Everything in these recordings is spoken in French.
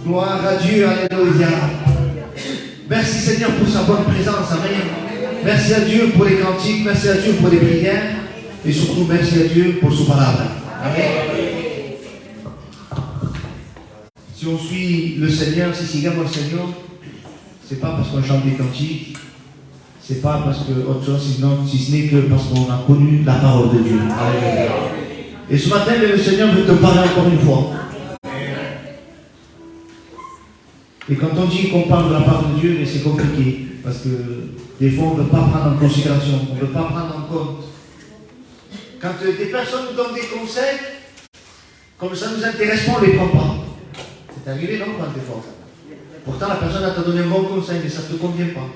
Gloire à Dieu, alléluia. Merci Seigneur pour sa bonne présence, amen. Merci à Dieu pour les cantiques, merci à Dieu pour les prières, et surtout merci à Dieu pour son parole. Amen. Si on suit le Seigneur, si c'est le Seigneur, c'est pas parce qu'on chante des cantiques, c'est pas parce que autre chose, sinon, si ce n'est que parce qu'on a connu la parole de Dieu. Amen. Et ce matin, le Seigneur veut te parler encore une fois. Et quand on dit qu'on parle de la part de Dieu, c'est compliqué. Parce que des fois, on ne peut pas prendre en considération, on ne peut pas prendre en compte. Quand des personnes nous donnent des conseils, comme ça ne nous intéresse pas, on ne les prend pas. C'est arrivé, non, quand des fois. Pourtant, la personne t'a donné un bon conseil, mais ça ne te convient pas.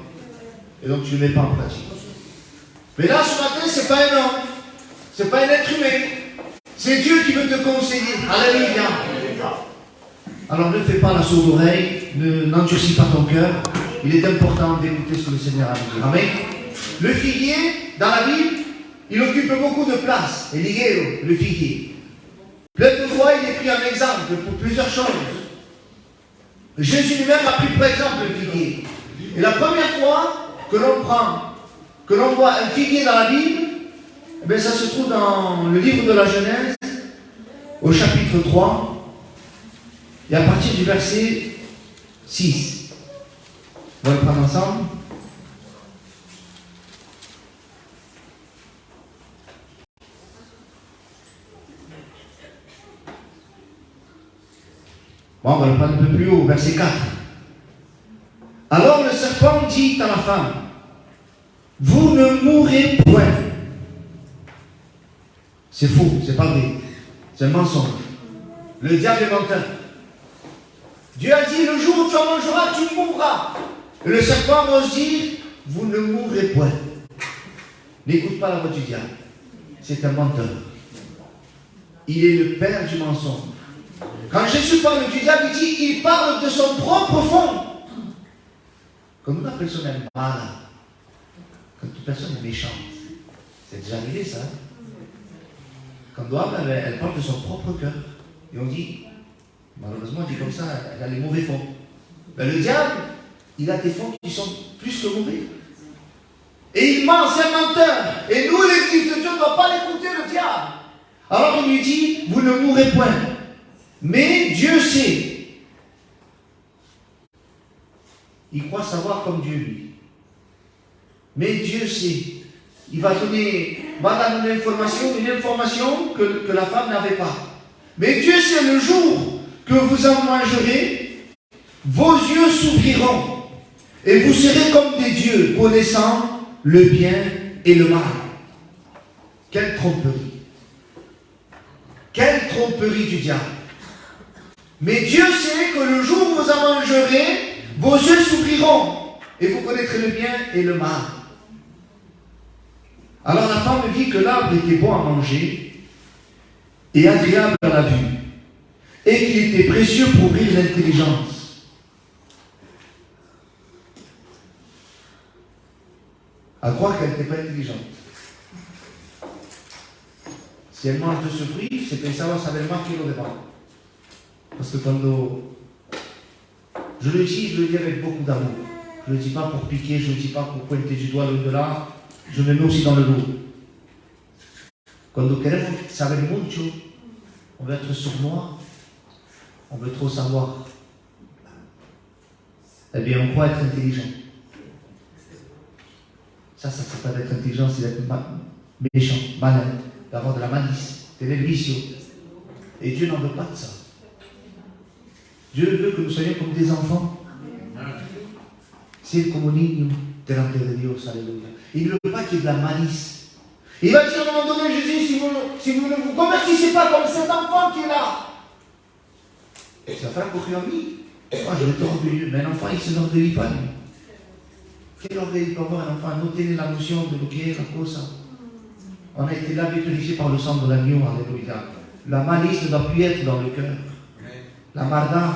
Et donc, tu ne le mets pas en pratique. Mais là, ce matin, ce n'est pas un homme, ce n'est pas un être humain. C'est Dieu qui veut te conseiller. Alléluia. Alors ne fais pas la sourde oreille, n'endurcis pas ton cœur. Il est important d'écouter ce que le Seigneur a dit. Amen. Le figuier, dans la Bible, il occupe beaucoup de place. Et le figuier. Plein de fois, il est pris en exemple pour plusieurs choses. Jésus lui-même a pris par exemple le figuier. Et la première fois que l'on voit un figuier dans la Bible, eh bien, ça se trouve dans le livre de la Genèse, au chapitre 3. Et à partir du verset 6, on va le prendre ensemble. Bon, on va le prendre un peu plus haut, verset 4. Alors le serpent dit à la femme, vous ne mourrez point. C'est faux, c'est pas vrai. C'est un mensonge. Le diable est menteur. Dieu a dit, le jour où tu en mangeras, tu mourras. Et le serpent ose dire, vous ne mourrez point. N'écoute pas la voix du diable. C'est un menteur. Il est le père du mensonge. Quand Jésus parle du diable, il dit, il parle de son propre fond. Quand une personne est malade, quand une personne est méchante, c'est déjà arrivé ça. Quand elle parle de son propre cœur. Et on dit, malheureusement, on dit comme ça, elle a les mauvais fonds. Ben, le diable, il a des fonds qui sont plus que mauvais. Et il ment, c'est un menteur. Et nous, l'Église de Dieu, ne doit pas l'écouter, le diable. Alors il lui dit, vous ne mourrez point. Mais Dieu sait. Il croit savoir comme Dieu, lui. Mais Dieu sait. Il va donner une information que la femme n'avait pas. Mais Dieu sait le jour que vous en mangerez, vos yeux s'ouvriront et vous serez comme des dieux, connaissant le bien et le mal. Quelle tromperie! Quelle tromperie du diable! Mais Dieu sait que le jour où vous en mangerez, vos yeux s'ouvriront et vous connaîtrez le bien et le mal. Alors la femme vit que l'arbre était bon à manger et agréable à la vue, et qu'il était précieux pour ouvrir l'intelligence. À croire qu'elle n'était pas intelligente. Si elle mange de ce fruit, c'est que ça va marquer au départ. Parce que quand je le dis avec beaucoup d'amour. Je ne le dis pas pour piquer, je ne le dis pas pour pointer du doigt l'au-delà. Je me mets aussi dans le dos. Quand queremos saber mucho, on veut être sournois, on veut trop savoir. Eh bien, on croit être intelligent. Ça c'est pas d'être intelligent, c'est d'être méchant, malin, d'avoir de la malice, tener vicio. Et Dieu n'en veut pas de ça. Dieu veut que nous soyons comme des enfants. C'est comme un niño delante de Dios, alléluia. Il ne veut pas qu'il y ait de la malice. Il va dire à un moment donné, Jésus, si vous ne vous convertissez pas comme cet enfant qui est là, ça fait un peu en lui. Moi, je vais être orgueilleux, mais un enfant, il ne s'enorgueillit pas, lui. Quel orgueil peut avoir un enfant? Notez la notion de lo que es la cosa. On a été lavé, purifié par le sang de l'agneau, alléluia. La malice ne doit plus être dans le cœur. La marda,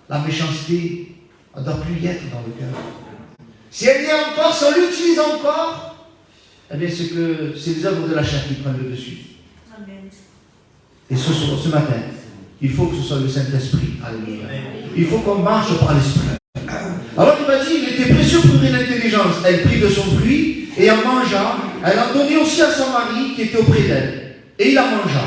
la méchanceté, ne doit plus y être dans le cœur. Si elle y est encore, si on l'utilise encore, eh bien c'est les œuvres de la chair qui prennent le dessus. Amen. Et ce matin, il faut que ce soit le Saint-Esprit. Alléluia. Il faut qu'on marche par l'esprit. Alors il m'a dit, il était précieux pour une intelligence. Elle prit de son fruit et en mangea. Elle en donnait aussi à son mari qui était auprès d'elle. Et il en mangea.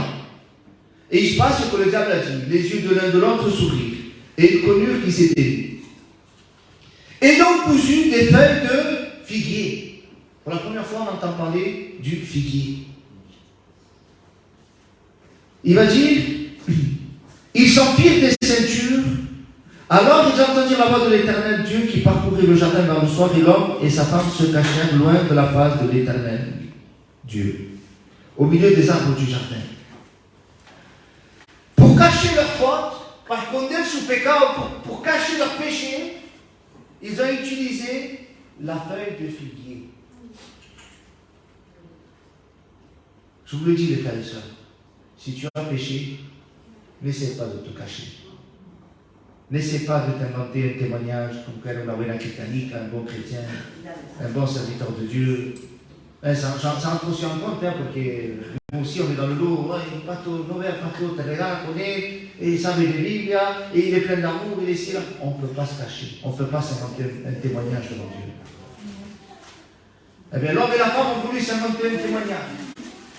Et il se passe ce que le diable a dit. Les yeux de l'un de l'autre s'ouvrirent. Et ils connurent qu'ils étaient nus. Et donc cousu des feuilles de figuier. Pour la première fois, on entend parler du figuier. Il va dire, ils s'empirent des ceintures. Alors ils entendirent la voix de l'Éternel Dieu qui parcourait le jardin vers le soir, et l'homme et sa femme se cachèrent loin de la face de l'Éternel Dieu, au milieu des arbres du jardin. Pour cacher leur faute, par condamner sous pécat, pour cacher leur péché, ils ont utilisé la feuille de figuier. Je vous le dis, les frères et sœurs, si tu as péché, n'essaie pas de te cacher. N'essaie pas de t'inventer un témoignage comme quoi on a un Titanic, un bon chrétien, un bon serviteur de Dieu. Ça entre aussi en compte, parce que nous aussi on est dans le lot, il n'est pas tout mauvais, pas tout, on est, et il savait des Bibles, et il est plein d'amour, il est ici, là. On ne peut pas se cacher, on ne peut pas s'inventer un témoignage devant Dieu. Eh bien, l'homme et la femme ont voulu s'inventer un témoignage.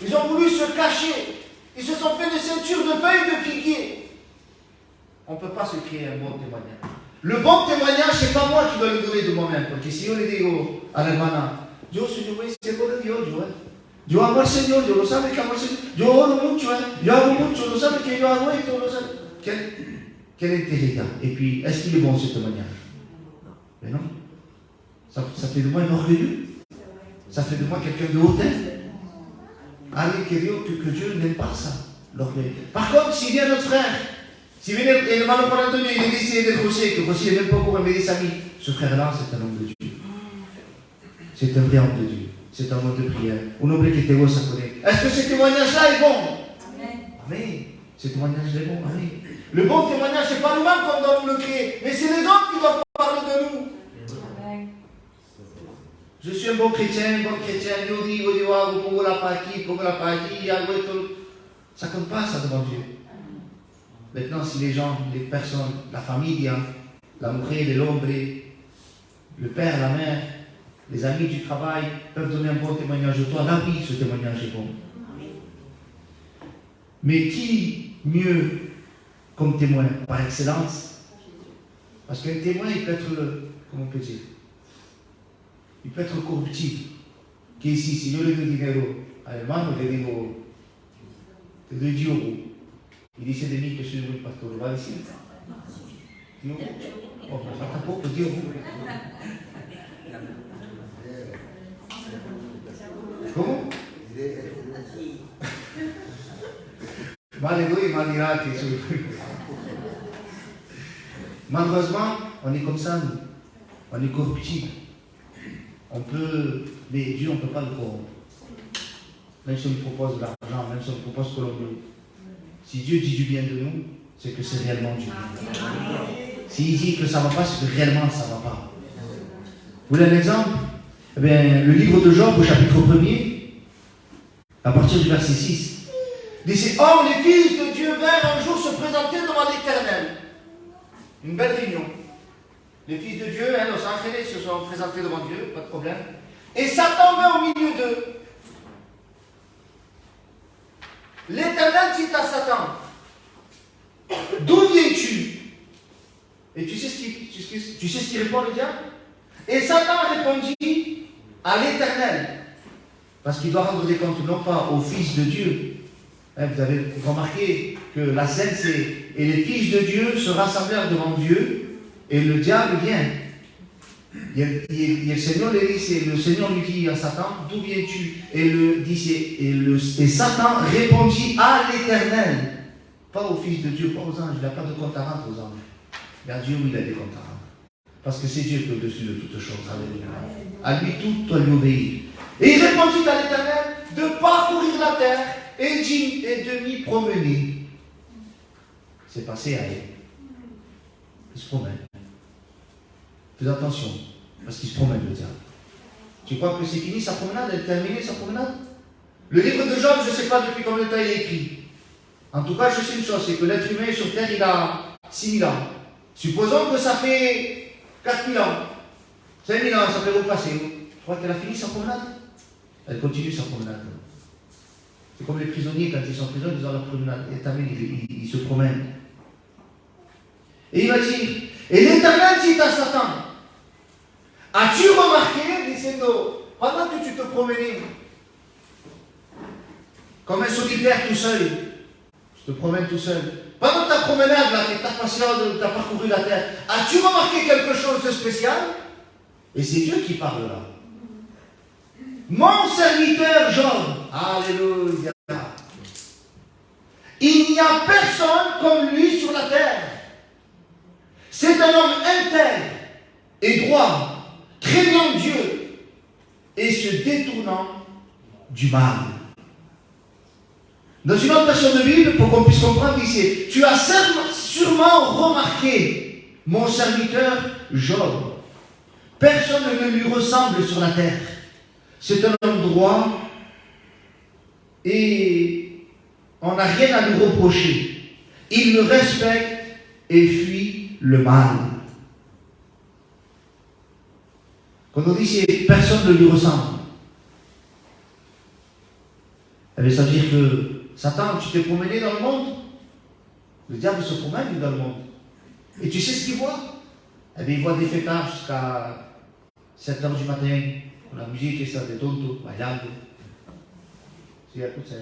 Ils ont voulu se cacher. Ils se sont fait des ceintures de feuilles de figuier. On ne peut pas se créer un bon témoignage. Le bon témoignage, ce n'est pas moi qui dois le donner de moi-même. Parce que si on le dit à l'hermana, Dios Señor es siervo de Dios, yo amo al Señor, yo lo sabe que amo al Señor, yo oro mucho, yo hago mucho, lo sabe que yo hago esto, lo sabe. Quel intérêt il y a? Et puis, est-ce qu'il est bon ce témoignage? Mais non. Ça fait de moi un orgueilleux. Ça fait de moi quelqu'un de hautain. Allez, que Dieu n'aime pas ça, l'orgueil. Par contre, s'il vient notre frère, si viene el hermano Juan Antonio y le dice de José que José n'est même pas encore un médecin, ce frère-là, c'est un homme de Dieu. C'est un vrai homme de Dieu. C'est un homme de prière. Un homme qui te goza con él. Est-ce que ce témoignage-là est bon? Amen. Amen. Ce témoignage est bon. Amen. Le bon témoignage, ce n'est pas nous-mêmes qu'on doit nous le créer, mais c'est les autres qui doivent parler de nous. Amen. Je suis un bon chrétien, ça ne compte pas ça devant Dieu. Maintenant, si les gens, les personnes, la famille, la mujer, l'homme, le père, la mère, les amis du travail peuvent donner un bon témoignage de toi, là oui, ce témoignage est bon. Mais qui mieux comme témoin par excellence? Parce qu'un témoin, il peut être, comment on peut dire, il peut être corruptible. Que ici, si yo le doy dinero al hermano, le digo, te doy 10 euros. Il dice de mí que soy un buen pastor, ¿lo va a decir? Dios, oh, me falta poco, 10 euros. ¿Cómo? Mal le doy, mal dirá que soy. Malheureusement, on est comme ça, nous. On est corruptible. On peut, mais Dieu, on ne peut pas le corrompre. Même si on lui propose de l'argent, même si on lui propose que l'on veut. Si Dieu dit du bien de nous, c'est que c'est réellement du bien. S'il dit que ça ne va pas, c'est que réellement ça ne va pas. Vous voulez un exemple? Eh bien, le livre de Job, au chapitre 1er, à partir du verset 6, dit: Or, les fils de Dieu vinrent un jour se présenter devant l'Éternel. Une belle réunion. Les fils de Dieu, nos entraînés se sont présentés devant Dieu, pas de problème. Et Satan vint au milieu d'eux. L'Éternel dit à Satan: D'où viens-tu? Et tu sais ce qu'il répond le diable? Et Satan répondit à l'Éternel, parce qu'il doit rendre des comptes non pas au Fils de Dieu. Vous avez remarqué que la scène c'est: et les fils de Dieu se rassemblèrent devant Dieu, et le diable vient. Et le Seigneur lui dit à Satan: D'où viens-tu? Et Satan répondit à l'Éternel, pas au Fils de Dieu, pas aux anges. Il n'a pas de compte à rendre aux anges. Mais à Dieu, oui, il a des comptes à rendre. Parce que c'est Dieu qui est au-dessus de toutes choses. Alléluia. À lui tout doit lui obéir. Et il répondit à l'Éternel de parcourir la terre et de m'y promener. C'est passé à elle. Il se promène. Fais attention, parce qu'il se promène, le diable. Tu crois que c'est fini sa promenade? Elle est terminée sa promenade? Le livre de Job, je ne sais pas depuis combien de temps il est écrit. En tout cas, je sais une chose, c'est que l'être humain sur terre, il a 6000 ans. Supposons que ça fait 4000 ans, 5000 ans, ça fait repasser. Je crois qu'elle a fini sa promenade. Elle continue sa promenade. C'est comme les prisonniers, quand ils sont en prison, ils ont leur promenade. Et Tamil, ils se promènent. Et il va dire, et l'Éternel dit à Satan, as-tu remarqué, diciendo, pendant que tu te promenais, comme un solitaire tout seul, tu te promènes tout seul, pendant ta promenade, là, ta patience, tu as parcouru la terre, as-tu remarqué quelque chose de spécial? Et c'est Dieu qui parle là. Mon serviteur Job, alléluia, il n'y a personne comme lui sur la terre. C'est un homme intègre et droit, craignant Dieu et se détournant du mal. Dans une autre version de Bible, pour qu'on puisse comprendre ici, tu as sûrement remarqué mon serviteur Job. Personne ne lui ressemble sur la terre. C'est un homme droit et on n'a rien à lui reprocher. Il me respecte et fuit le mal. Quand on dit que personne ne lui ressemble, ça veut dire que Satan, tu t'es promené dans le monde. Le diable se promène dans le monde. Et tu sais ce qu'il voit? Eh bien, il voit des fêtards jusqu'à 7h du matin. La musique et ça, des tontos, bailando. Si, écoute ça.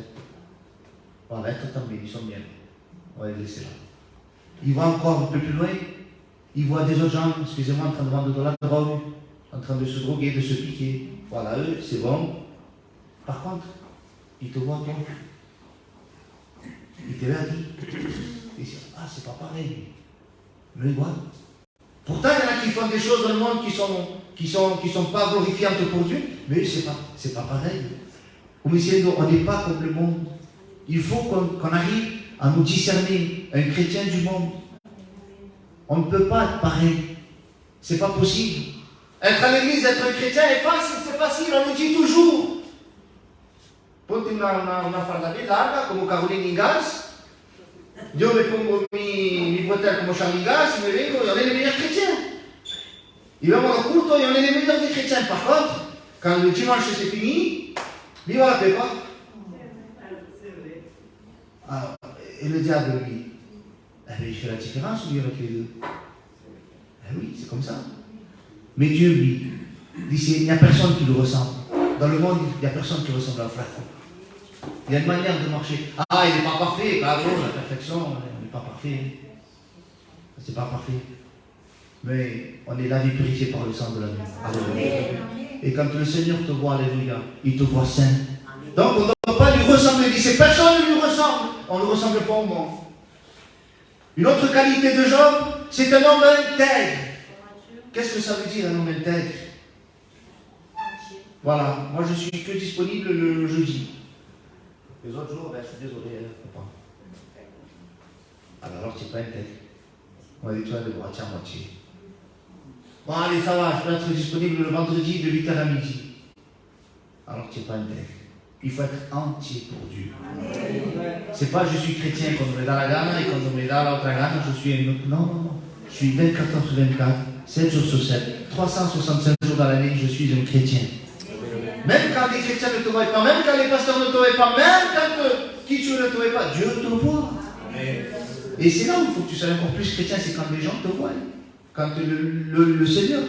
Voilà, être tombé, ils sont bien. On va les laisser là. Il voit encore un peu plus loin. Il voit des autres gens, excusez-moi, en train de vendre de la drogue, en train de se droguer, de se piquer. Voilà, eux, c'est bon. Par contre, il te voit toi. Il te l'a dit. Il dit, ah, c'est pas pareil. Mais voilà. Pourtant, il y en a qui font des choses dans le monde qui sont pas glorifiantes pour Dieu, mais c'est pas pareil. On n'est pas comme le monde. Il faut qu'on arrive à nous discerner un chrétien du monde. On ne peut pas être pareil. C'est pas possible. Être à l'église, être un chrétien est facile, c'est facile, on le dit toujours. Ponte una fardadita larga, como Caroline Ingalls. Yo me pongo mi bretelle como Charles Ingalls, y me vengo, y on est les meilleurs chrétiens. Y vamos al culto, y on est les meilleurs des chrétiens. Par contre, quand le dimanche c'est fini, viva la pepa. Alors, et le diable, lui, il fait la différence, lui, avec les deux. Oui, c'est comme ça. Mais Dieu, lui, dit, il n'y a personne qui le ressemble. Dans le monde, il n'y a personne qui ressemble à un frère. Il y a une manière de marcher. Ah, il n'est pas parfait, pas bon, la perfection, il n'est pas parfait. C'est pas parfait. Mais on est lavé, purifié par le sang de l'agneau. Alléluia. Et quand le Seigneur te voit, alléluia, il te voit saint. Donc on ne doit pas lui ressembler. Il dit, c'est personne ne lui ressemble. On ne le ressemble pas au monde. Une autre qualité de Job, c'est un homme intègre. Qu'est-ce que ça veut dire un homme intègre? Voilà, moi je suis que disponible le jeudi. Les autres jours, ben, je suis désolé, papa. Alors tu n'es pas intègre. On va dire, tu vas de moitié à moitié. Bon, allez, ça va, je peux être disponible le vendredi de 8h à midi. Alors tu n'es pas intègre. Il faut être entier pour Dieu. C'est pas je suis chrétien quand on est dans la gamme et quand on est dans l'autre gamme, je suis un autre. Non, non, non. Je suis 24 heures sur 24, 7 jours sur 7, 365 jours dans l'année, je suis un chrétien. Même quand les chrétiens ne te voient pas, même quand les pasteurs ne te voient pas, même quand qui tu ne te vois pas, Dieu te voit. Et c'est là où il faut que tu sois encore plus chrétien, c'est quand les gens te voient. Quand le Seigneur,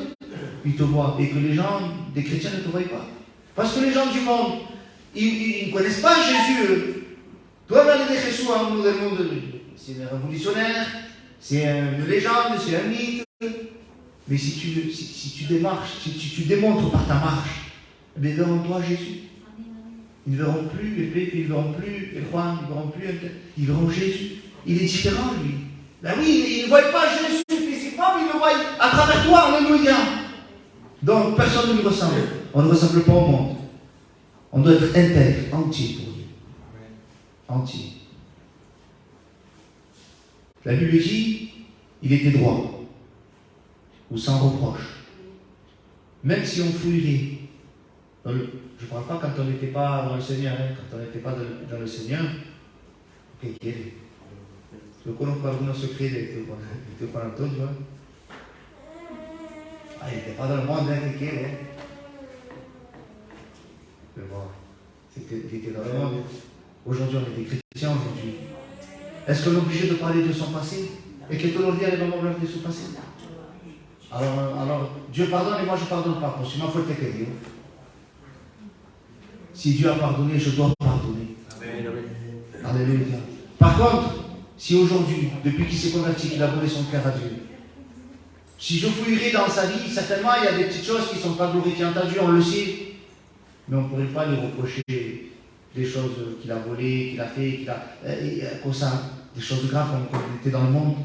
il te voit. Et que les gens, des chrétiens ne te voient pas. Parce que les gens du monde, ils ne connaissent pas Jésus. Toi, dans les Jésus, c'est un révolutionnaire, c'est une légende, c'est un mythe. Mais si tu démarches, si tu démontres par ta marche, ils verront toi Jésus. Ils ne verront plus Pépé, ils ne verront plus Juan, ils ne verront plus, ils verront Jésus. Il est différent, lui. Ben oui, ils ne voient pas Jésus physiquement, mais ils le voient à travers toi, alléluia. Donc, personne ne lui ressemble. On ne ressemble pas au monde. On doit être intègre, entier pour Dieu. Entier. La Bible dit, il était droit, ou sans reproche. Même si on fouillerait, je ne parle pas quand on n'était pas dans le Seigneur, hein, quand on n'était pas dans le Seigneur, Je connais pas le secret de Panato, tu vois. Ah, il n'était pas dans le monde, hein, quelqu'un, hein. Mais bon, il était dans le monde. Aujourd'hui, on est des chrétiens aujourd'hui. Est-ce qu'on est obligé de parler de son passé? Et que tout le monde est dans le monde de son passé? Alors, Dieu pardonne et moi je ne pardonne pas. Parce que moi, il faut que Dieu. Si Dieu a pardonné, je dois pardonner. Amen. Alléluia. Par contre, si aujourd'hui, depuis qu'il s'est converti, qu'il a volé son cœur à Dieu, si je fouillerai dans sa vie, certainement il y a des petites choses qui ne sont pas glorifiantes à Dieu, on le sait. Mais on ne pourrait pas lui reprocher des choses qu'il a volées, qu'il a fait, comme ça, des choses graves comme il était dans le monde.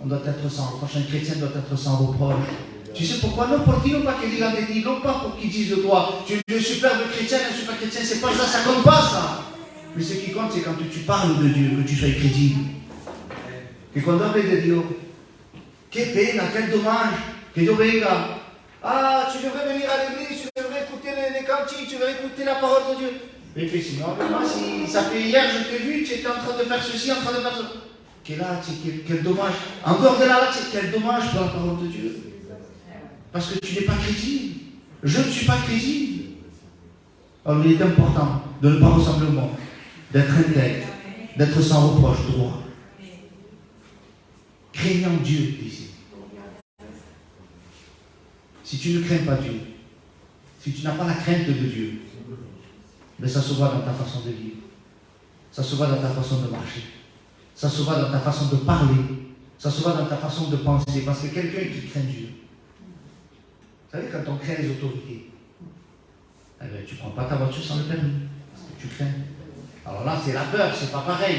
On doit être sans reproche, un chrétien doit être sans reproche. Tu sais pourquoi? Non pour qui, non pas qu'il dise la bêtise, non pas pour qu'ils disent de toi, tu es un superbe chrétien, un super chrétien, c'est pas ça, ça compte pas ça. Mais ce qui compte, c'est quand tu parles de Dieu, que tu sois crédible. Que quand on parle de Dieu, quelle peine, quel dommage, que Dieu venga. Ah, tu devrais venir à l'église, tu devrais écouter les cantiques, tu devrais écouter la parole de Dieu. Mais sinon, moi, si ça fait hier, je t'ai vu, tu étais en train de faire ceci, en train de faire ça. Quel dommage. En dehors de là, quel dommage pour la parole de Dieu. Parce que tu n'es pas crédible. Je ne suis pas crédible. Alors il est important de ne pas ressembler au monde, d'être intègre, d'être sans reproche, droit. Craignant Dieu, ici. Si tu ne crains pas Dieu, si tu n'as pas la crainte de Dieu, mais ça se voit dans ta façon de vivre, ça se voit dans ta façon de marcher, ça se voit dans ta façon de parler, ça se voit dans ta façon de penser, parce que quelqu'un qui craint Dieu, vous savez, quand on craint les autorités, eh bien, tu ne prends pas ta voiture sans le permis, parce que tu crains. Alors là, c'est la peur, c'est pas pareil.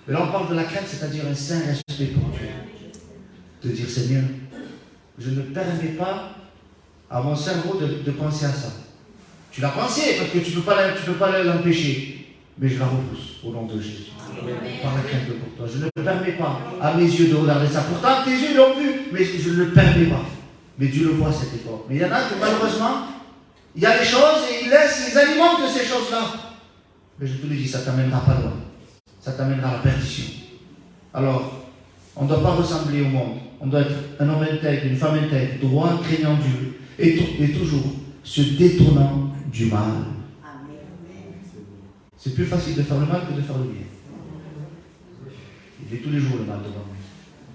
Mais là, on parle de la crainte, c'est-à-dire un saint respect pour Dieu. De dire, Seigneur, je ne permets pas à mon cerveau de penser à ça. Tu l'as pensé, parce que tu ne peux pas l'empêcher. Mais je la repousse au nom de Jésus. Par la crainte pour toi. Je ne permets pas à mes yeux de regarder ça. Pourtant, tes yeux l'ont vu, mais je ne le permets pas. Mais Dieu le voit, cet effort. Mais il y en a que malheureusement, il y a des choses et ils alimentent ces choses-là. Mais je te le dis, ça ne t'amènera pas loin. Ça t'amènera à la perdition. Alors, on ne doit pas ressembler au monde. On doit être un homme intègre, une femme intègre, droit, craignant Dieu, et toujours se détournant du mal. C'est plus facile de faire le mal que de faire le bien. Il fait tous les jours le mal devant lui.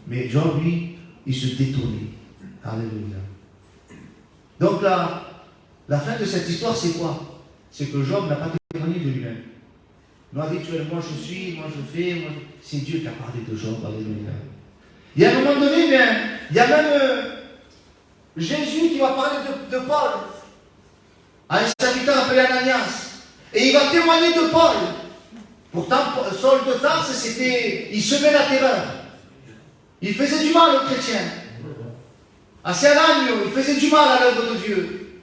Mais Job, lui, il se détournait. Alléluia. Donc la fin de cette histoire, c'est quoi? C'est que Job n'a pas témoigné de lui-même. Non, habituellement, je suis, moi je fais, c'est Dieu qui a parlé de Job. Alléluia. Il y a un moment donné, bien, il y a même Jésus qui va parler de Paul à un serviteur appelé Ananias. Et il va témoigner de Paul. Pourtant, Saul de Tarse, il semait la terreur. Il faisait du mal aux chrétiens. À Saint-Agneau, il faisait du mal à l'œuvre de Dieu.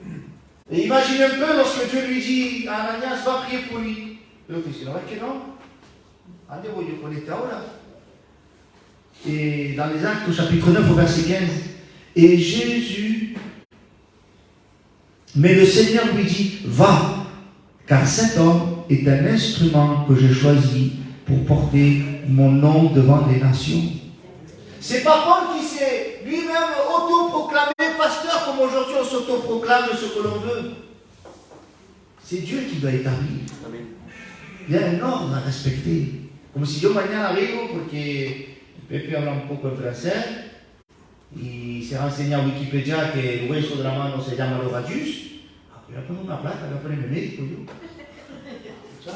Et imagine un peu lorsque Dieu lui dit à Ananias, va prier pour lui. L'autre dit, que non. Et dans les Actes, au chapitre 9, au verset 15, et Jésus, mais le Seigneur lui dit, va, car cet homme est un instrument que j'ai choisi pour porter mon nom devant les nations. C'est pas Paul qui s'est lui-même autoproclamé pasteur comme aujourd'hui on s'autoproclame ce que l'on veut. C'est Dieu qui doit établir. Il y a un ordre à respecter. Comme si yo mañana arrivo porque Pepe habla un poco en francés y se ha enseñado a Wikipedia que el hueso de la mano se llama los radius. Voy a poner una placa, voy a ponerme médico yo. Ça?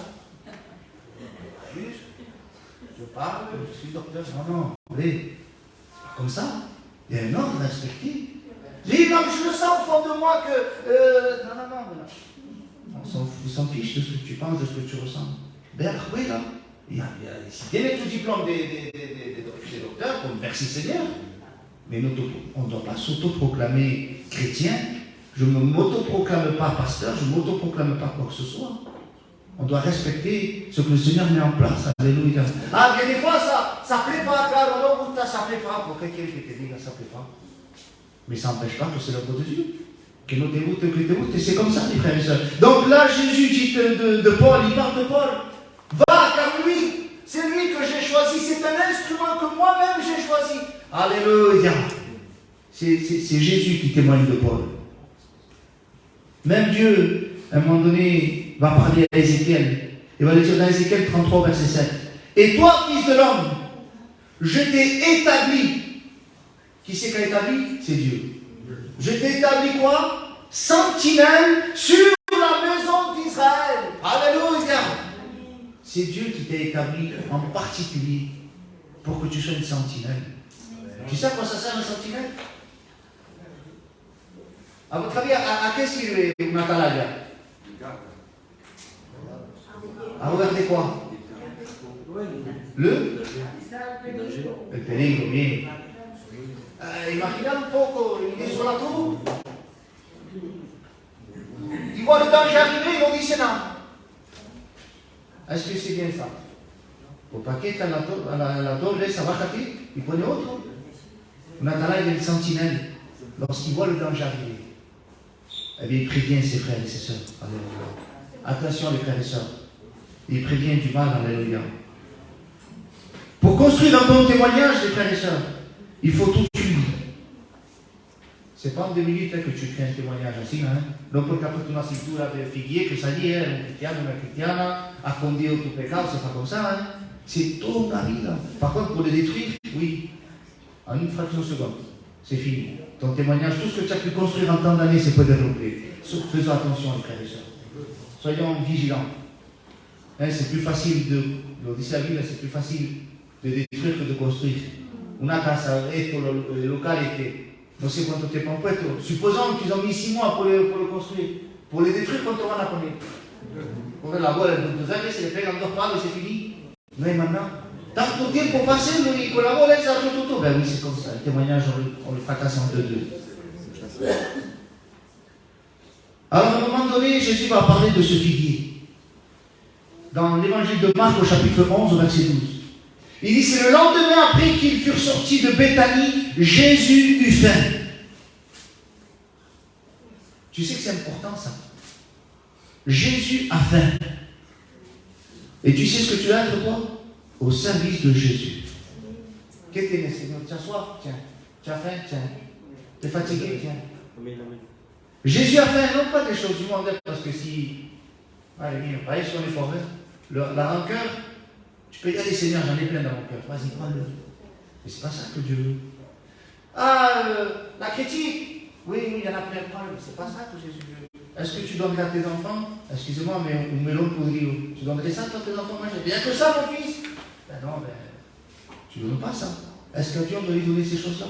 Je parle, je suis docteur. Non, allez, c'est pas comme ça. Il y a un ordre à respecter. Je dis, non, je le sens au fond de moi que. Non. On s'en fiche de ce que tu penses, de ce que tu ressens. Ben, oui, là. Si tiene tu diplôme des docteurs, comme merci Seigneur. Mais on ne doit pas s'autoproclamer chrétien. Je ne m'autoproclame pas pasteur, je ne m'autoproclame pas quoi que ce soit. On doit respecter ce que le Seigneur met en place. Alléluia. Ah, bien des fois, ça ne plaît pas, claro, non, ça ne plaît pas. Pour quelqu'un qui te dit, ça ne plaît pas. Mais ça n'empêche pas que c'est l'œuvre de Dieu. Que nous dégoûte, que dégoûte. Et c'est comme ça, mes frères et sœurs. Donc là, Jésus dit de Paul, il parle de Paul. Va, car lui, C'est lui que j'ai choisi. C'est un instrument que moi-même j'ai choisi. Alléluia. C'est Jésus qui témoigne de Paul. Même Dieu, à un moment donné, va parler à Ézéchiel. Il va le dire dans Ézéchiel 33, verset 7. Et toi, fils de l'homme, je t'ai établi. Qui c'est qui a établi? C'est Dieu. Je t'ai établi quoi? Sentinelle sur la maison d'Israël. Alléluia. C'est Dieu qui t'a établi en particulier pour que tu sois une sentinelle. Tu sais à quoi ça sert une sentinelle? À votre avis, à qu'est-ce qu'il est une atalaya? À regarder quoi? Le peligro, bien. Imaginez un poco, il est sur la tour. Il voit le danger arriver, il dit c'est non. Est-ce que c'est bien ça? Au paquet, à la tour, ça va châter, il prenait autre. On a là, il y a une sentinelle. Lorsqu'il voit le danger arriver, eh bien, il prévient ses frères et ses sœurs. Alléluia. Attention, les frères et sœurs. Il prévient du mal, alléluia. Pour construire un bon témoignage, les frères et sœurs, il faut tout suivre. C'est pas en 2 minutes que tu fais un témoignage ainsi, hein. Non puoi capire una cintura per figlie che sa lì, un cristiano, una cristiana, a conduire tout péché, c'est pas comme ça, hein. C'est toute la vie, là. Par contre, pour le détruire, oui, en une fraction de seconde, c'est fini. Ton témoignage, tout ce que tu as pu construire en temps d'années, c'est pas développé. Faisons attention, les frères et sœurs. Soyons vigilants. Hein, c'est plus facile lo dice la Bibbia, c'est plus facile de détruire que de construire. Una casa, le localité. Non sé quanto tempo hanno puesto. Supposons qu'ils ont mis 6 mois pour le construire. Pour le détruire, quanto van a poner? Come la bola de 2 anni, se le pegano 2 palle, c'est fini. Noi maintenant, tanto tempo passé, lui, con la bola, il sa tutto. Ben oui, c'est comme ça. Le témoignage, on le fracasse en deux. Alors, à un moment donné, Jésus va parler de ce figuier. Dans l'évangile de Marc, au chapitre 11, au verset 12. Il dit, c'est le lendemain après qu'ils furent sortis de Béthanie, Jésus eut faim. Tu sais que c'est important ça. Jésus a faim. Et tu sais ce que tu as être toi? Au service de Jésus. Qu'est-ce que tu es, Seigneur? Tu as soif? Tiens. Tu as faim? Tiens. Tu es fatigué? Tiens. Jésus a faim, non pas des choses du monde, parce que si... Allez, viens, allez sur les forêts. La rancœur, tu peux y aller, Seigneur, j'en ai plein dans mon cœur. Vas-y, prends-le. Mais c'est pas ça que Dieu veut. La critique. Oui, il y en a plein, prends-le. C'est pas ça que Jésus veut. Est-ce que tu donnerais à tes enfants? Excusez-moi, mais un melon podrido. Tu donnerais ça à tes enfants manger? Bien que ça, mon fils. Ben non, tu ne donnes pas ça. Est-ce que Dieu doit lui donner ces choses-là?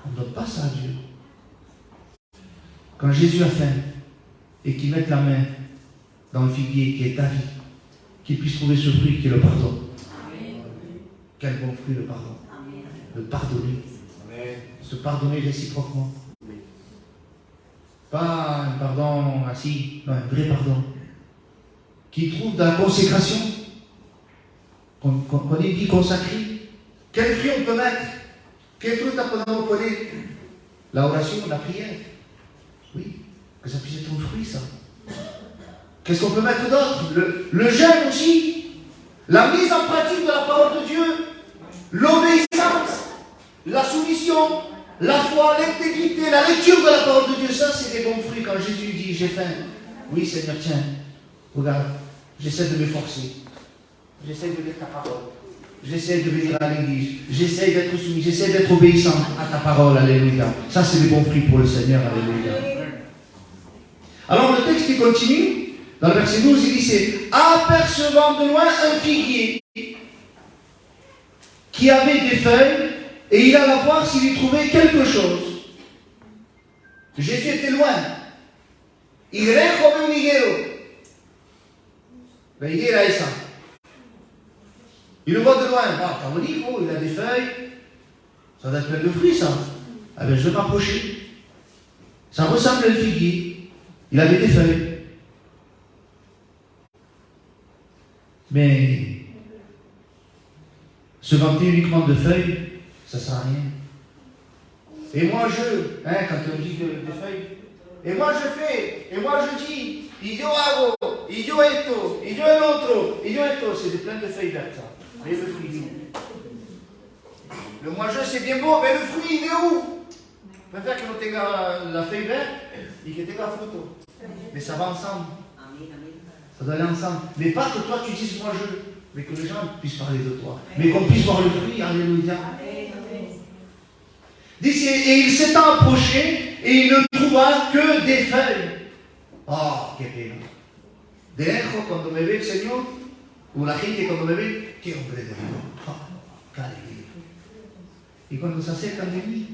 On ne donne pas ça à Dieu. Quand Jésus a faim et qu'il mette la main dans le figuier qui est ta vie, qu'il puisse trouver ce fruit qui est le pardon. Amen. Quel bon fruit le pardon. Amen. Le pardonner. Amen. Se pardonner réciproquement. Amen. Pas un pardon assis, non, un vrai pardon. Qui trouve dans la consécration, qu'on ait dit consacré. Quel fruit on peut mettre? Quel fruit on peut mettre? La oration, la prière. Oui, que ça puisse être un fruit, ça. Qu'est-ce qu'on peut mettre d'autre? Le jeûne aussi. La mise en pratique de la parole de Dieu. L'obéissance. La soumission. La foi, l'intégrité, la lecture de la parole de Dieu. Ça, c'est des bons fruits. Quand Jésus dit, j'ai faim. Oui, Seigneur, tiens. Regarde, j'essaie de m'efforcer. J'essaie de lire ta parole. J'essaie de venir à l'église. J'essaie d'être soumis. J'essaie d'être obéissant à ta parole. Alléluia. Ça, c'est des bons fruits pour le Seigneur. Alléluia. Alors, le texte qui continue. Dans le verset 12, il dit, c'est apercevant de loin un figuier qui avait des feuilles et il alla voir s'il y trouvait quelque chose. Jésus était loin. Il era comme un higuero. La higuera est ça. Il le voit de loin. Ah, t'as dit, oh, il a des feuilles. Ça doit être plein de fruits, ça. Ah ben, je vais m'approcher. Ça ressemble à un figuier. Il avait des feuilles. Mais se vanter uniquement de feuilles, ça ne sert à rien. Et moi quand on dit de feuilles, et moi je fais, et moi je dis, y yo hago, y yo esto, y yo el otro, y yo esto, c'est des plein de feuilles vertes ça. Mais le fruit, il est où? Le moi-je, c'est bien beau, mais le fruit, il est où? Je préfère que nous la feuille verte et que tu aies la photo. Mais ça va ensemble. Ça doit aller ensemble. Mais pas que toi tu dises moi-je, mais que les gens puissent parler de toi. Mais qu'on puisse voir le fruit. Alléluia. Et il s'étant approché et il ne trouva que des feuilles. Oh, qué pena. De lejos, cuando me ve el Señor, o la gente cuando me ve, qué hombre de Dios. Oh, qué alegría. Y cuando se acercan de mí,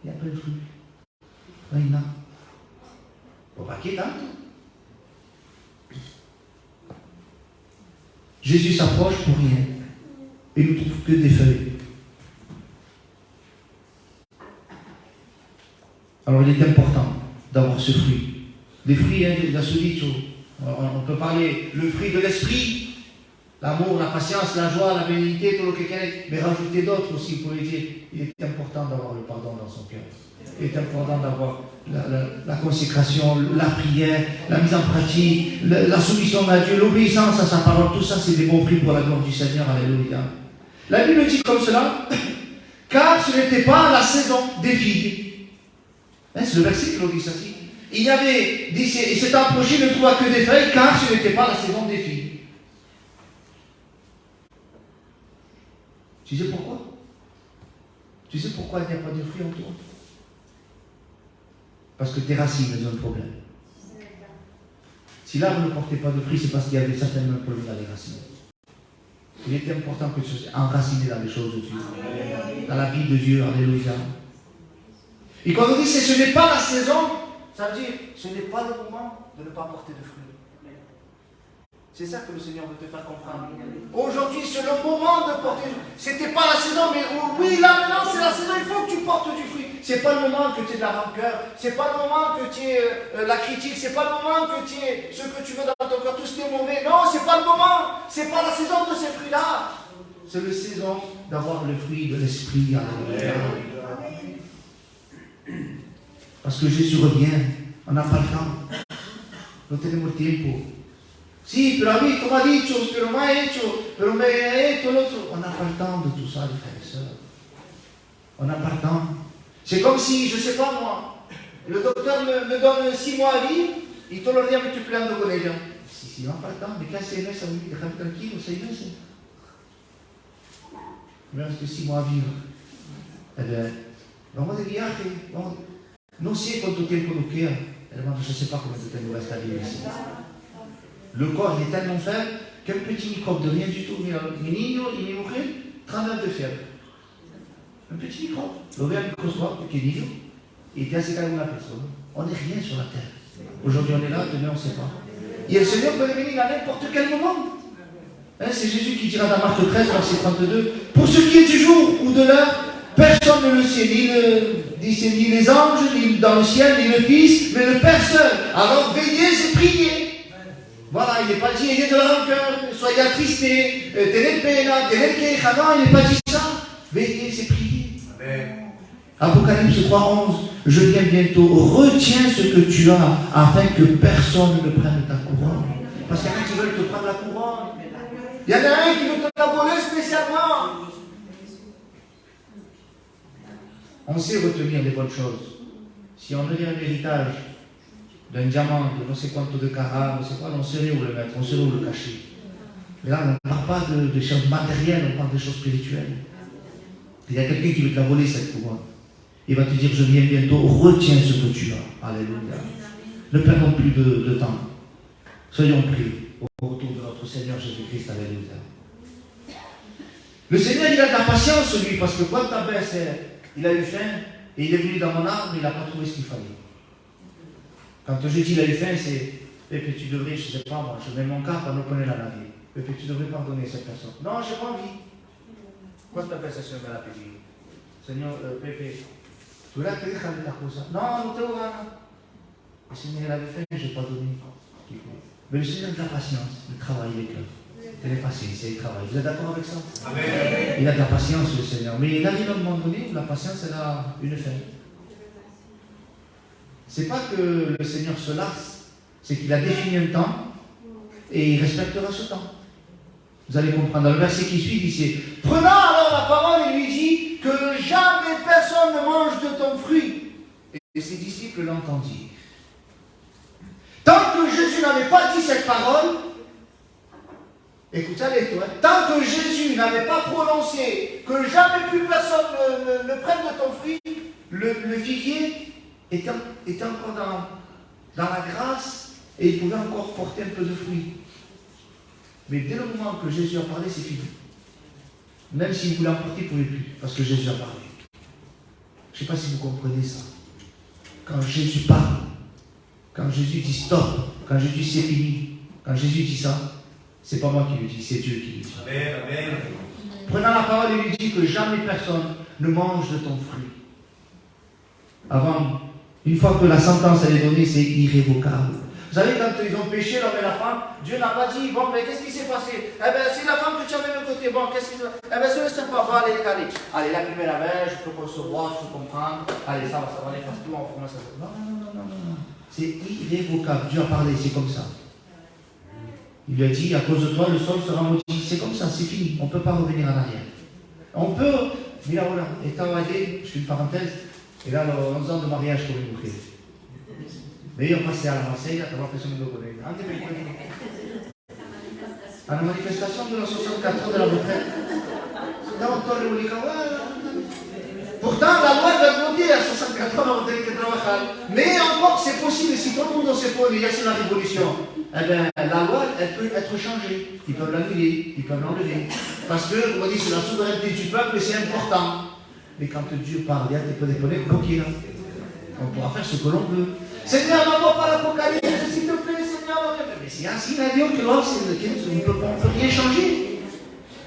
ya no hay fruit. No hay nada. Pues ¿para qué tanto? Jésus s'approche pour rien et ne trouve que des feuilles. Alors il est important d'avoir ce fruit. Les fruits, il y a ce dicho. On peut parler le fruit de l'esprit, l'amour, la patience, la joie, la bénignité, tout ce que quieres, mais rajouter d'autres aussi. Vous pouvez dire, il est important d'avoir le pardon dans son cœur. Il est important d'avoir la consécration, la prière, la mise en pratique, la soumission à Dieu, l'obéissance à sa parole. Tout ça, c'est des bons fruits pour la gloire du Seigneur. Alléluia. La Bible dit comme cela, car ce n'était pas la saison des figues. C'est le verset qui nous dit ça. Il y avait, il s'est approché, il ne trouva que des feuilles, car ce n'était pas la saison des figues. Tu sais pourquoi? Tu sais pourquoi il n'y a pas de fruits en toi? Parce que tes racines ont un problème. Si l'arbre ne portait pas de fruits, c'est parce qu'il y avait certainement un problème dans les racines. Il est important que tu sois enraciné dans les choses de Dieu, dans la vie de Dieu. Alléluia. Et quand on dit que ce n'est pas la saison, ça veut dire ce n'est pas le moment de ne pas porter de fruits. C'est ça que le Seigneur veut te faire comprendre. Aujourd'hui, c'est le moment de porter. C'était pas la saison, mais oui, là maintenant c'est la saison, il faut que tu portes du fruit. C'est pas le moment que tu aies de la rancœur, c'est pas le moment que tu aies la critique, c'est pas le moment que tu aies ce que tu veux dans ton cœur, tout ce qui est mauvais. Non, c'est pas le moment, c'est pas la saison de ces fruits-là. C'est la saison d'avoir le fruit de l'esprit. Parce que Jésus revient, on n'a pas le temps. No tenemos tiempo. Sí, pero a mí, como ha dicho, pero me ha hecho, pero me ha hecho l'autre. On n'a pas le temps de tout ça, les frères et sœurs. On n'a pas le temps. C'est comme si, je ne sais pas moi, le docteur me donne 6 mois à vivre, y todos los días me estoy peleando con ella. Si no, pas le temps, mais quand c'est mes, ça me dit, déjame tranquille, c'est mes. Il me reste 6 mois à vivre. Eh bien, vamos de viaje, vamos. No sé cuánto tiempo nos queda. Hermano, je ne sais pas combien de temps nous reste à vivre ici. Le corps est tellement faible qu'un petit microbe de rien du tout, mi niño y mi mujer, 39 de fièvre. Un petit microbe. Lo ve al microscope, pequeñillo, y te hace caer una persona. On n'est rien sur la terre. Aujourd'hui on est là, demain on ne sait pas. Et le Seigneur peut venir à n'importe quel moment. C'est Jésus qui dira dans Marc 13, verset 32, pour ce qui est du jour ou de l'heure, personne ne le sait, ni les anges, ni dans le ciel, ni le Fils, mais le Père seul. Alors veillez et priez. Voilà, il n'est pas dit ayez de la rancœur, soyez attristés, tenez pena, tenez queja. Non, il n'est pas dit ça. Veillez et priez. Amen. Apocalypse 3:11, je viens bientôt, retiens ce que tu as, afin que personne ne prenne ta couronne. Parce qu'il y en a qui veulent te prendre la couronne. Il y en a un qui veut te la voler spécialement. On sait retenir les bonnes choses. Si on devient un héritage d'un diamant, de ne sais quanto de carats, on saurait où le mettre, on saurait où le cacher. Mais là, on ne parle pas de choses matérielles, on parle de choses spirituelles. Il y a quelqu'un qui veut te la voler, cette couronne. Il va te dire, je viens bientôt, retiens ce que tu as. Alléluia. Ne perdons plus de temps. Soyons prêts au retour de notre Seigneur Jésus-Christ. Alléluia. Le Seigneur, il a de la patience, lui, parce que quand ta baisse, il a eu faim, et il est venu dans mon arbre, mais il n'a pas trouvé ce qu'il fallait. Quand je dis il a eu faim, c'est Pépé, tu devrais, je ne sais pas moi, je mets mon cap à nous connaître la navire. Pépé, tu devrais pardonner cette personne. Non, je n'ai pas envie. Quanta pensazione me la pedi? Signor Pepe, tu l'as fait faire ta cosa? Non, non te lo gana. Le Seigneur avait fait, je n'ai pas donné. Mais le Seigneur a de la patience, il travaille avec eux. Il est patient, il travaille. Vous êtes d'accord avec ça? Amen. Il a de la patience, le Seigneur. Mais il a dit à un moment donné, la patience, elle a une fin. C'est pas que le Seigneur se lasse, c'est qu'il a défini un temps et il respectera ce temps. Vous allez comprendre. Dans le verset qui suit, il dit c'est prenant alors la parole et lui dit que jamais personne ne mange de ton fruit. Et ses disciples l'entendirent. Tant que Jésus n'avait pas dit cette parole, écoute, allez-toi, tant que Jésus n'avait pas prononcé que jamais plus personne ne prenne de ton fruit, le figuier était encore dans la grâce et il pouvait encore porter un peu de fruits. Mais dès le moment que Jésus a parlé, c'est fini. Même s'il voulait en porter, il ne pouvait plus, parce que Jésus a parlé. Je ne sais pas si vous comprenez ça. Quand Jésus parle, quand Jésus dit stop, quand Jésus dit c'est fini, quand Jésus dit ça, c'est pas moi qui le dis, c'est Dieu qui le dit. Amen, amen. Prenant la parole, il lui dit que jamais personne ne mange de ton fruit. Avant, une fois que la sentence elle est donnée, c'est irrévocable. Vous savez, quand ils ont péché, l'homme et la femme, Dieu n'a pas dit, bon, mais qu'est-ce qui s'est passé? Eh bien, c'est la femme que tu avais de côté, bon, qu'est-ce qui s'est passé? Eh bien, c'est le serpent, bon, allez, la plumer la veille, je peux concevoir, je peux comprendre, allez, ça va aller faire tout, on commence à... Non. C'est irrévocable, Dieu a parlé, c'est comme ça. Il lui a dit, à cause de toi, le sol sera maudit, c'est comme ça, c'est fini, on ne peut pas revenir en arrière. On peut, mira, voilà, étant marié, je fais une parenthèse, et là, 11 ans de mariage pour une mujer. Mais on passait à la Marseille, à la manifestation de la 64 de la retraite. Pourtant, la loi va demander à 64 ans la retraite de travail. Mais encore, c'est possible, si tout le monde se pose, il y a c'est la révolution. Eh bien, la loi, elle peut être changée. Ils peuvent l'annuler, ils peuvent l'enlever. Parce que, on dit, c'est la souveraineté du peuple et c'est important. Mais quand Dieu parle, il y a des bloqués là. On pourra faire ce que l'on veut. Seigneur, n'envoie pas l'Apocalypse, s'il te plaît, Seigneur. Mais c'est ainsi la Dieu que l'homme, on ne peut rien changer.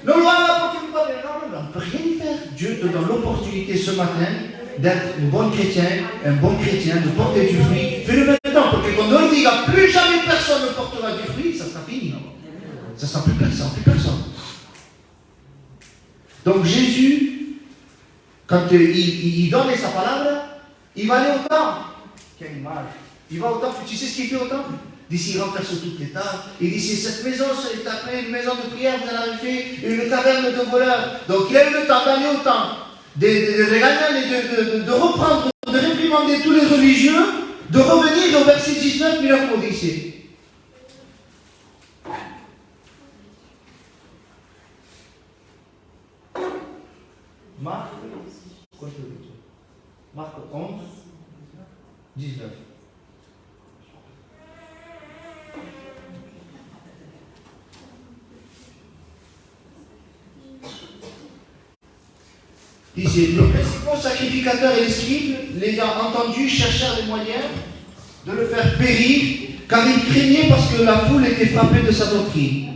Non, on ne peut rien y faire. Dieu te donne l'opportunité ce matin d'être un bon chrétien, de porter du fruit. Fais-le maintenant, parce que quand on dit que plus jamais personne ne portera du fruit, ça sera fini. Ça ne sera plus personne. Donc Jésus, quand il donne sa parole, il va aller au temple. Quelle image. Il va au temple. Tu sais ce qu'il fait au temple? D'ici, il renverse toutes les tables. Il dit, si cette maison est appelée une maison de prière, vous en avez fait une caverne de voleurs. Donc il a eu le temps d'aller au temple, de reprendre, de réprimander tous les religieux, de revenir au verset 19, il a ici. Marc 11, 19. Ici, les principaux sacrificateurs et les scribes, l'ayant entendu, cherchèrent les moyens de le faire périr, car ils craignaient parce que la foule était frappée de sa doctrine.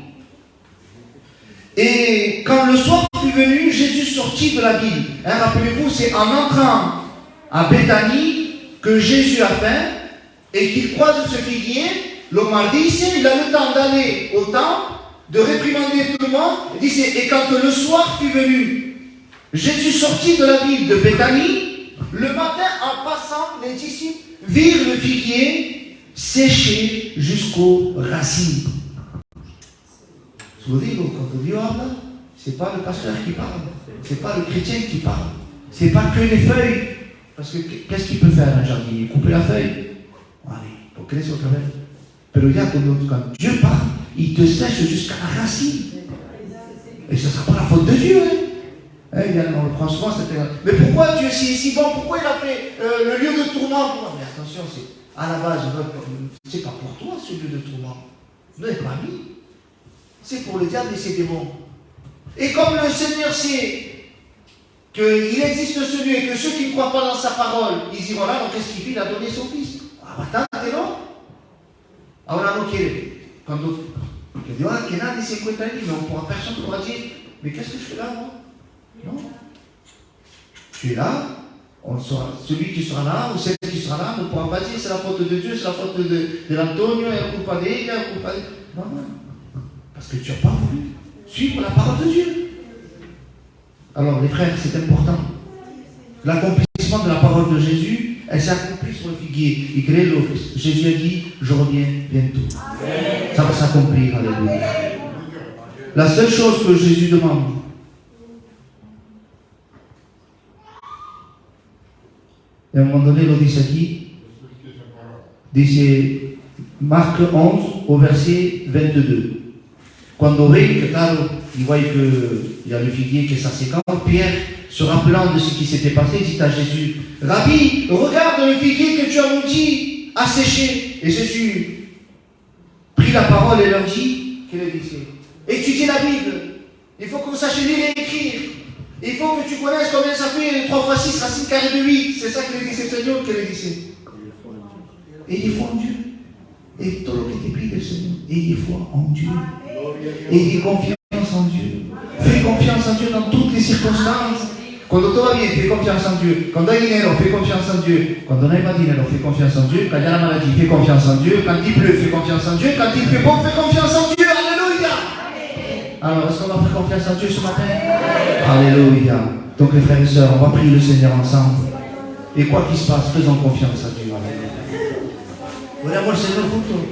Et quand le soir fut venu, Jésus sortit de la ville. Rappelez-vous, c'est en entrant à Béthanie que Jésus a faim et qu'il croise ce figuier. L'homme a dit, il a le temps d'aller au temple, de réprimander tout le monde. Et quand le soir fut venu, Jésus sortit de la ville de Béthanie. Le matin, en passant, les disciples virent le figuier séché jusqu'aux racines. Vous dites, quand Dieu parle, ce n'est pas le pasteur qui parle, ce n'est pas le chrétien qui parle, ce n'est pas que les feuilles. Parce que qu'est-ce qu'il peut faire un jardinier? Couper la feuille? Allez, pour créer son travail. Mais regarde, quand Dieu parle, il te sèche jusqu'à la racine. Et ce ne sera pas la faute de Dieu. On le prend souvent, mais pourquoi Dieu si bon? Pourquoi il a fait le lieu de tourment? Mais attention, c'est à la base, c'est pas pour toi ce lieu de tourment. Ne l'avez pas mis. C'est pour le diable et ses démons. Et comme le Seigneur sait qu'il existe ce lieu et que ceux qui ne croient pas dans sa parole, ils iront là, donc qu'est-ce qu'il fait? Il a donné son fils. Ah, bah, t'es non? Ah, on a manqué. Quand d'autres. Il dit, ah, qu'il y en a des 50 années, mais on pourra personne pourra dire, mais qu'est-ce que je fais là, moi? Non. Tu es là, celui qui sera là, ou celle qui sera là, ne pourra pas dire c'est la faute de Dieu, c'est la faute de l'Antonio, et un coup pas d'elle, un coup pas d'elle. Non. Parce que tu n'as pas voulu suivre la parole de Dieu. Alors, les frères, c'est important. L'accomplissement de la parole de Jésus, elle s'est accomplie sur le figuier. Jésus a dit, je reviens bientôt. Amen. Ça va s'accomplir, alléluia. La seule chose que Jésus demande, et à un moment donné, il dit ça qui? Dice Marc 11 au verset 22. Quando venne, claro, il voit qu'il y a le figuier qui est s'assécant, Pierre, se rappelant de ce qui s'était passé, dit à Jésus, Rabbi, regarde le figuier que tu as maudit, a séché. Et Jésus prit la parole et leur dit, qu'elle disait, étudiez la Bible, il faut que vous sachiez lire et écrire. Il faut que tu connaisses combien ça fait 3 fois 6, racine carrée de 8. C'est ça que le disait le Seigneur, qu'elle disait. Ayez foi en Dieu. Et tout lo que te pide le Seigneur, ayez foi en Dieu. Ayez confiance en Dieu. Fais confiance en Dieu dans toutes les circonstances. Cuando todo va bien, fais confiance en Dieu. Cuando hay dinero, fais confiance en Dieu. Cuando no hay más dinero, fais confiance en Dieu. Quand il y a la maladie, fais confiance en Dieu. Quand il pleut, fais confiance en Dieu. Quand il fait beau, fais confiance en Dieu. Alléluia. Alors, est-ce qu'on va faire confiance en Dieu ce matin? Alléluia. Donc, les frères et sœurs, on va prier le Seigneur ensemble. Et quoi qu'il se passe, faisons confiance à Dieu. Oremos al Señor juntos.